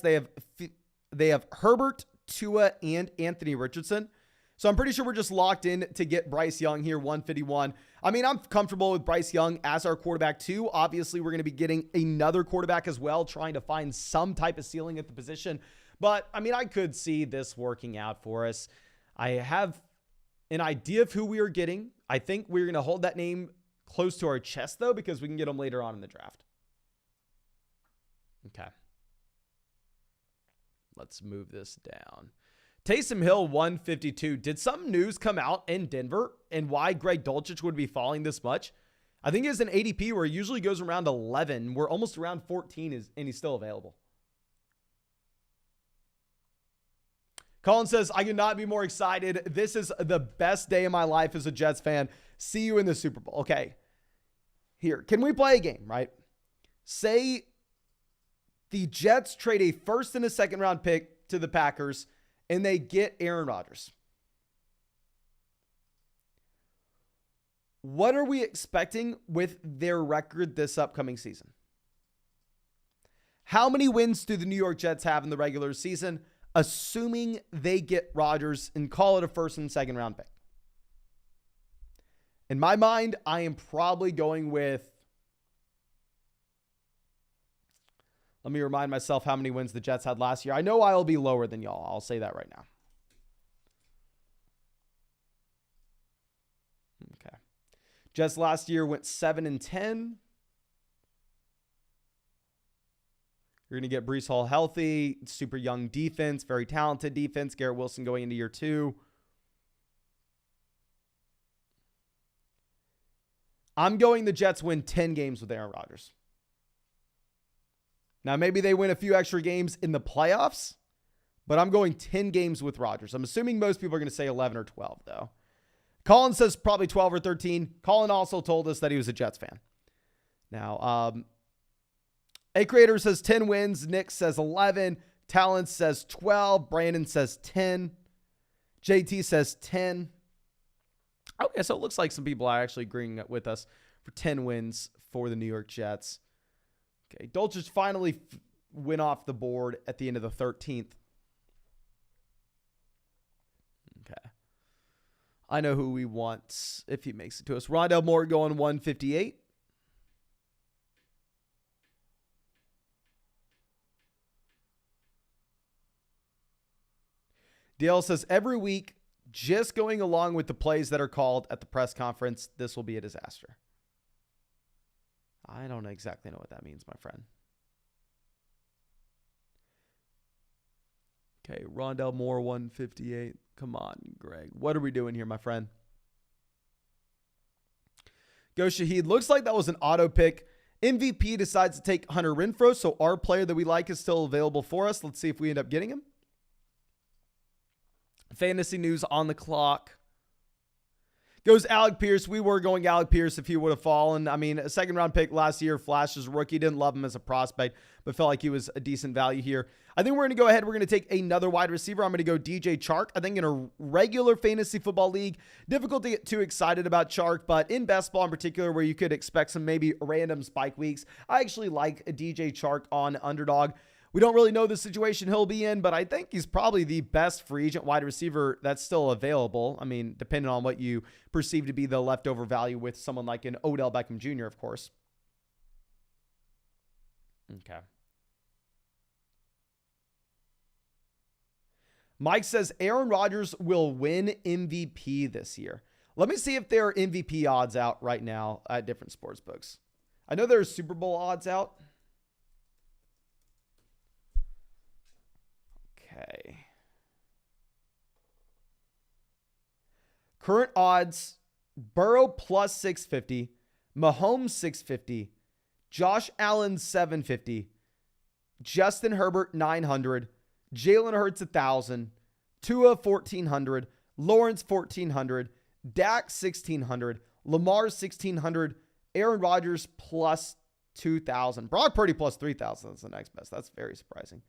They have Herbert, Tua, and Anthony Richardson. So I'm pretty sure we're just locked in to get Bryce Young here, 151. I mean, I'm comfortable with Bryce Young as our quarterback too. Obviously, we're going to be getting another quarterback as well, trying to find some type of ceiling at the position. But I mean, I could see this working out for us. I have an idea of who we are getting. I think we're going to hold that name close to our chest, though, because we can get them later on in the draft. Okay. Let's move this down. Taysom Hill, 152. Did some news come out in Denver and why Greg Dulcich would be falling this much? I think he has an ADP where he usually goes around 11. We're almost around 14 and he's still available. Colin says, I could not be more excited. This is the best day of my life as a Jets fan. See you in the Super Bowl. Okay. Here, can we play a game, right? Say the Jets trade a first and a second round pick to the Packers and they get Aaron Rodgers. What are we expecting with their record this upcoming season? How many wins do the New York Jets have in the regular season, assuming they get Rodgers and call it a first and second round pick? In my mind, I am probably going with, let me remind myself how many wins the Jets had last year. I know I'll be lower than y'all. I'll say that right now. Okay. Jets last year went 7-10. You're going to get Breece Hall healthy, super young defense, very talented defense. Garrett Wilson going into year 2. I'm going the Jets win 10 games with Aaron Rodgers. Now, maybe they win a few extra games in the playoffs, but I'm going 10 games with Rodgers. I'm assuming most people are going to say 11 or 12, though. Colin says probably 12 or 13. Colin also told us that he was a Jets fan. Now, A Creator says 10 wins. Nick says 11. Talent says 12. Brandon says 10. JT says 10. Okay, so it looks like some people are actually agreeing with us for 10 wins for the New York Jets. Okay, Dolchich finally went off the board at the end of the 13th. Okay. I know who we want if he makes it to us. Rondell Moore going 158. DL says every week, just going along with the plays that are called at the press conference, this will be a disaster. I don't exactly know what that means, my friend. Okay, Rondell Moore, 158. Come on, Greg. What are we doing here, my friend? Go Shaheed. Looks like that was an auto pick. MVP decides to take Hunter Renfrow, so our player that we like is still available for us. Let's see if we end up getting him. Fantasy news on the clock. Goes Alec Pierce. We were going Alec Pierce if he would have fallen. I mean, a second round pick last year, flashed as a rookie. Didn't love him as a prospect, but felt like he was a decent value here. I think we're going to go ahead. We're going to take another wide receiver. I'm going to go DJ Chark. I think in a regular fantasy football league, difficult to get too excited about Chark, but in best ball in particular, where you could expect some maybe random spike weeks, I actually like a DJ Chark on Underdog. We don't really know the situation he'll be in, but I think he's probably the best free agent wide receiver that's still available. I mean, depending on what you perceive to be the leftover value with someone like an Odell Beckham Jr., of course. Okay. Mike says Aaron Rodgers will win MVP this year. Let me see if there are MVP odds out right now at different sports books. I know there's Super Bowl odds out. Okay. Current odds, Burrow plus 650, Mahomes 650, Josh Allen 750, Justin Herbert 900, Jalen Hurts 1,000, Tua 1,400, Lawrence 1,400, Dak 1,600, Lamar 1,600, Aaron Rodgers plus 2,000, Brock Purdy plus 3,000. That's the next best. That's very surprising.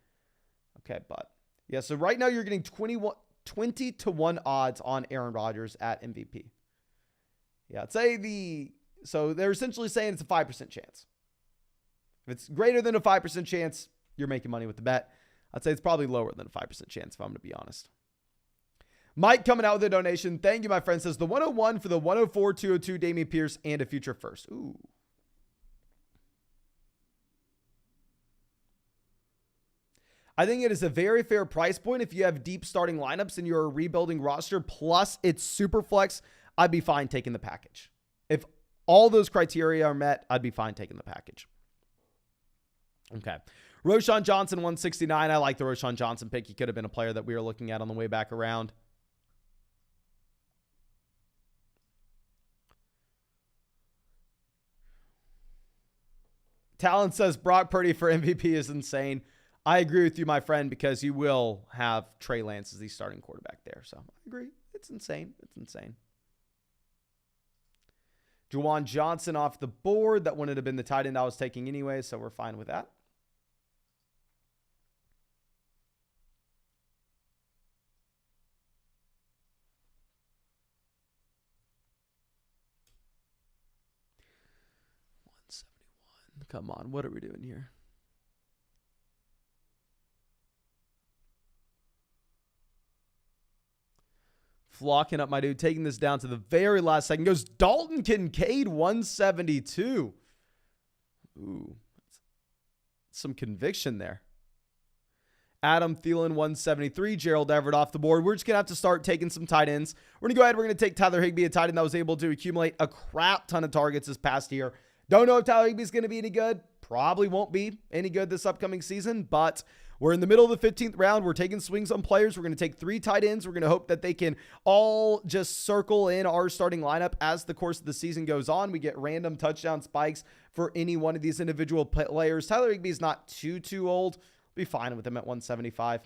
Okay, but yeah, so right now you're getting 20-1 odds on Aaron Rodgers at MVP. Yeah, I'd say so they're essentially saying it's a 5% chance. If it's greater than a 5% chance, you're making money with the bet. I'd say it's probably lower than a 5% chance if I'm going to be honest. Mike coming out with a donation. Thank you, my friend. Says the 101 for the 104, 202 Dameon Pierce and a future first. Ooh. I think it is a very fair price point. If you have deep starting lineups and you're a rebuilding roster, plus it's super flex, I'd be fine taking the package. If all those criteria are met, I'd be fine taking the package. Okay. Roshan Johnson, 169. I like the Roshan Johnson pick. He could have been a player that we were looking at on the way back around. Talon says Brock Purdy for MVP is insane. I agree with you, my friend, because you will have Trey Lance as the starting quarterback there. So I agree. It's insane. It's insane. Juwan Johnson off the board. That wouldn't have been the tight end I was taking anyway, so we're fine with that. Come on, what are we doing here? Flocking up, my dude. Taking this down to the very last second. Goes Dalton Kincaid, 172. Ooh. Some conviction there. Adam Thielen, 173. Gerald Everett off the board. We're just going to have to start taking some tight ends. We're going to go ahead. We're going to take Tyler Higbee, a tight end that was able to accumulate a crap ton of targets this past year. Don't know if Tyler Higbee is going to be any good. Probably won't be any good this upcoming season, but we're in the middle of the 15th round. We're taking swings on players. We're going to take 3 tight ends. We're going to hope that they can all just circle in our starting lineup as the course of the season goes on. We get random touchdown spikes for any one of these individual players. Tyler Higbee is not too old. Be fine with him at 175.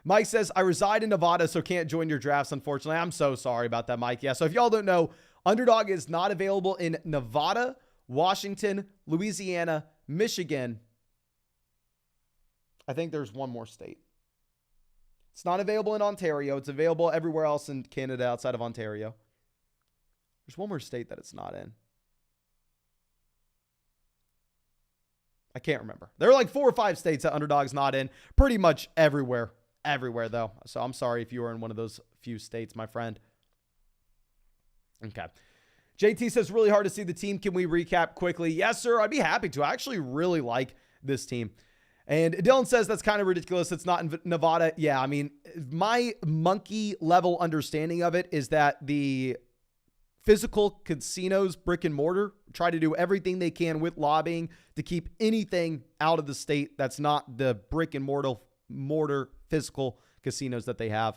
Mike says, I reside in Nevada, so can't join your drafts, unfortunately. I'm so sorry about that, Mike. Yeah, so if y'all don't know, Underdog is not available in Nevada, Washington, Louisiana, Michigan. I think there's one more state. It's not available in Ontario. It's available everywhere else in Canada outside of Ontario. There's one more state that it's not in. I can't remember. There are like 4 or 5 states that Underdog's not in. Pretty much everywhere. Everywhere, though. So I'm sorry if you were in one of those few states, my friend. Okay. JT says, really hard to see the team. Can we recap quickly? Yes, sir. I'd be happy to. I actually really like this team. And Dylan says that's kind of ridiculous. It's not in Nevada. Yeah, I mean, my monkey level understanding of it is that the physical casinos, brick and mortar, try to do everything they can with lobbying to keep anything out of the state that's not the brick and mortar physical casinos that they have.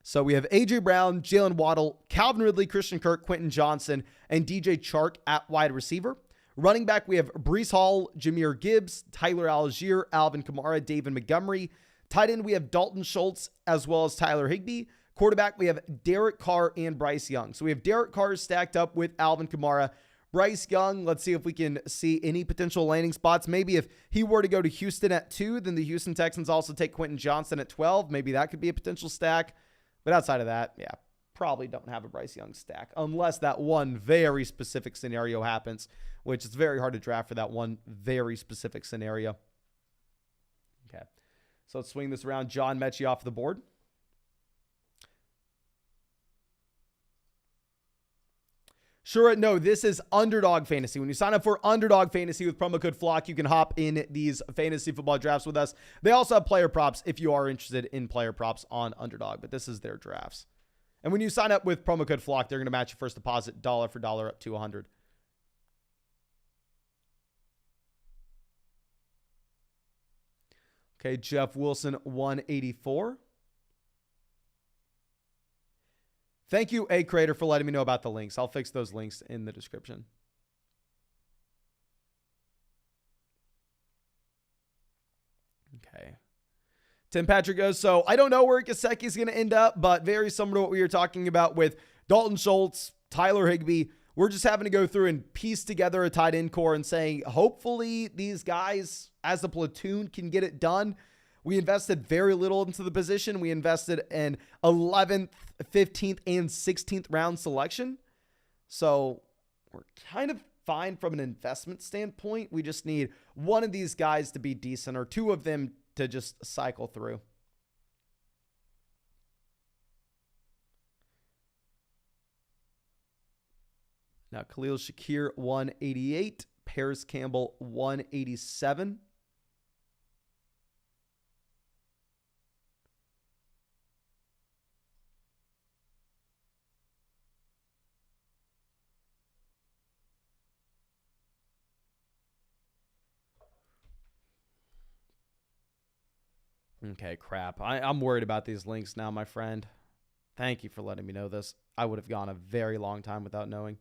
So we have A.J. Brown, Jalen Waddle, Calvin Ridley, Christian Kirk, Quentin Johnson, and DJ Chark at wide receiver. Running back, we have Breece Hall, Jahmyr Gibbs, Tyler Allgeier, Alvin Kamara, David Montgomery. Tight end, we have Dalton Schultz as well as Tyler Higbee. Quarterback, we have Derek Carr and Bryce Young. So we have Derek Carr stacked up with Alvin Kamara. Bryce Young, let's see if we can see any potential landing spots. Maybe if he were to go to Houston at 2, then the Houston Texans also take Quentin Johnson at 12. Maybe that could be a potential stack. But outside of that, yeah, probably don't have a Bryce Young stack unless that one very specific scenario happens, which is very hard to draft for that one very specific scenario. Okay, so let's swing this around. John Mechie off the board. Sure, no, this is Underdog Fantasy. When you sign up for Underdog Fantasy with promo code FLOCK, you can hop in these fantasy football drafts with us. They also have player props if you are interested in player props on Underdog, but this is their drafts. And when you sign up with promo code FLOCK, they're going to match your first deposit dollar for dollar up to $100. Okay, Jeff Wilson, 184. Thank you, A Creator, for letting me know about the links. I'll fix those links in the description. Okay. Tim Patrick goes, so I don't know where Gesicki is going to end up, but very similar to what we were talking about with Dalton Schultz, Tyler Higbee. We're just having to go through and piece together a tight end core and saying, hopefully these guys as a platoon can get it done. We invested very little into the position. We invested in 11th, 15th, and 16th round selection. So we're kind of fine from an investment standpoint. We just need one of these guys to be decent or 2 of them to just cycle through. Now, Khalil Shakir, 188. Paris Campbell, 187. Okay, crap. I'm worried about these links now, my friend. Thank you for letting me know this. I would have gone a very long time without knowing.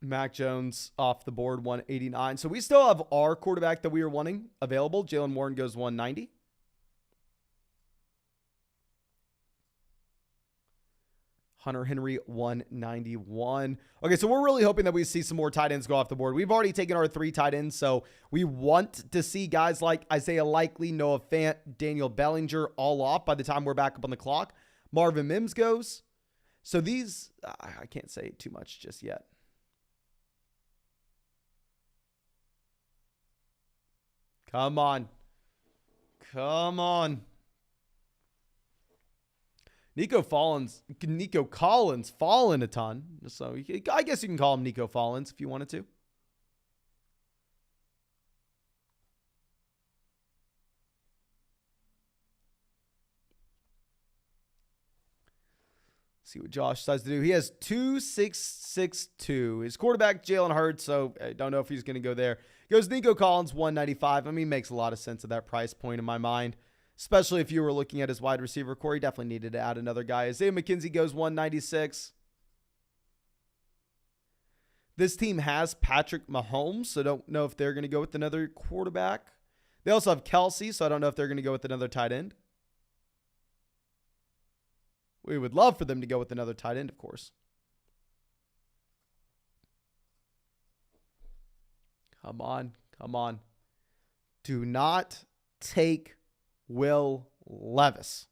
Mac Jones off the board, 189. So we still have our quarterback that we are wanting available. Jalen Warren goes 190. Hunter Henry, 191. Okay, so we're really hoping that we see some more tight ends go off the board. We've already taken our 3 tight ends, so we want to see guys like Isaiah Likely, Noah Fant, Daniel Bellinger all off by the time we're back up on the clock. Marvin Mims goes. So these, I can't say too much just yet. Come on. Come on. Nico Collins fallen a ton. So I guess you can call him Nico Collins if you wanted to. See what Josh decides to do. He has 2.662. His quarterback, Jalen Hurts, so I don't know if he's going to go there. Goes Nico Collins, 195. I mean, makes a lot of sense at that price point in my mind, especially if you were looking at his wide receiver core. He definitely needed to add another guy. Isaiah McKenzie goes 196. This team has Patrick Mahomes, so don't know if they're going to go with another quarterback. They also have Kelsey, so I don't know if they're going to go with another tight end. We would love for them to go with another tight end, of course. Come on. Come on. Do not take Will Levis.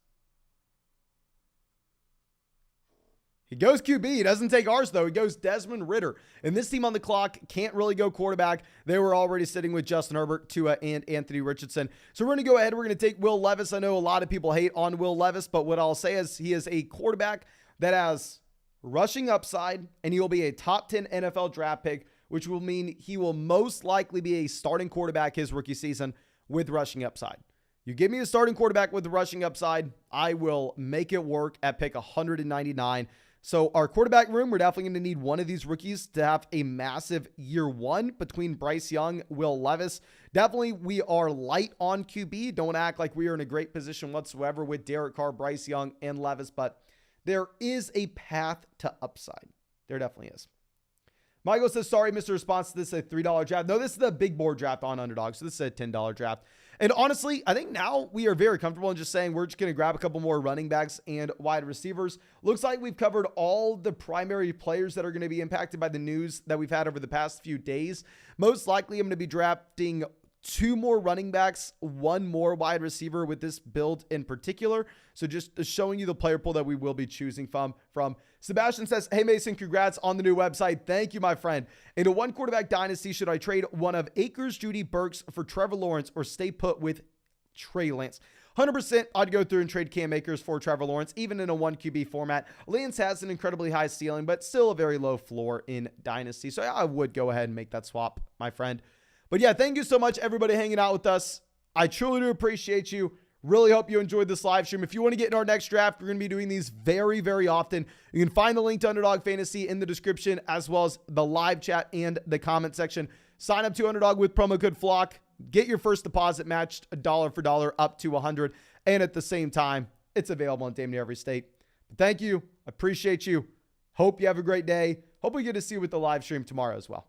He goes QB. He doesn't take ours, though. He goes Desmond Ridder. And this team on the clock can't really go quarterback. They were already sitting with Justin Herbert, Tua, and Anthony Richardson. So we're going to go ahead. We're going to take Will Levis. I know a lot of people hate on Will Levis, but what I'll say is he is a quarterback that has rushing upside, and he will be a top 10 NFL draft pick, which will mean he will most likely be a starting quarterback his rookie season with rushing upside. You give me a starting quarterback with the rushing upside, I will make it work at pick 199. So our quarterback room, we're definitely going to need one of these rookies to have a massive year one between Bryce Young, Will Levis. Definitely we are light on QB. Don't act like we are in a great position whatsoever with Derek Carr, Bryce Young, and Levis, but there is a path to upside. There definitely is. Michael says, sorry, Mr. Response. This is a $3 draft. No, this is the big board draft on Underdog. So this is a $10 draft. And honestly, I think now we are very comfortable in just saying we're just going to grab a couple more running backs and wide receivers. Looks like we've covered all the primary players that are going to be impacted by the news that we've had over the past few days. Most likely, I'm going to be drafting 2 more running backs, 1 more wide receiver with this build in particular. So just showing you the player pool that we will be choosing from. Sebastian says, hey Mason, congrats on the new website. Thank you, my friend. In a 1 quarterback dynasty, should I trade one of Akers, Judy, Burks for Trevor Lawrence or stay put with Trey Lance? 100% I'd go through and trade Cam Akers for Trevor Lawrence, even in a 1 QB format. Lance has an incredibly high ceiling, but still a very low floor in dynasty. So I would go ahead and make that swap, my friend. But yeah, thank you so much, everybody hanging out with us. I truly do appreciate you. Really hope you enjoyed this live stream. If you want to get in our next draft, we're going to be doing these very, very often. You can find the link to Underdog Fantasy in the description, as well as the live chat and the comment section. Sign up to Underdog with promo code FLOCK. Get your first deposit matched $1 for $1 up to $100. And at the same time, it's available in damn near every state. But thank you. I appreciate you. Hope you have a great day. Hope we get to see you with the live stream tomorrow as well.